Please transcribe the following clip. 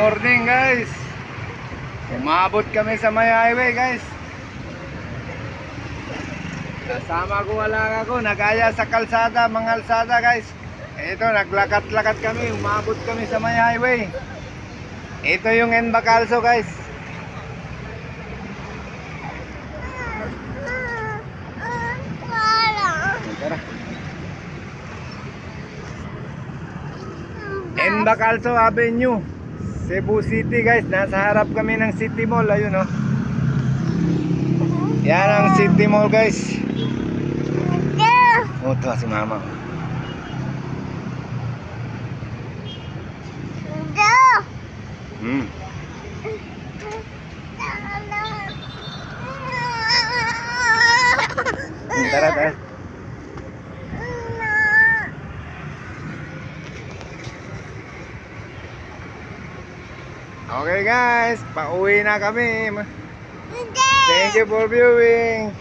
morning guys. Umabot kami sa may highway guys. Kasama ko wala ako, nagaya sa kalsada, mga alsada guys. Ito, naglakad-lakad kami, umabot kami sa may highway. Ito yung Embacalzo guys. Tara. Embacalzo Avenue, Cebu City guys. Nasa harap kami ng City Mall. Ayun oh. Yan ang City Mall guys. Oh, ito si mama. Tara, tara. Okay guys, pauwi na kami. Thank you for viewing.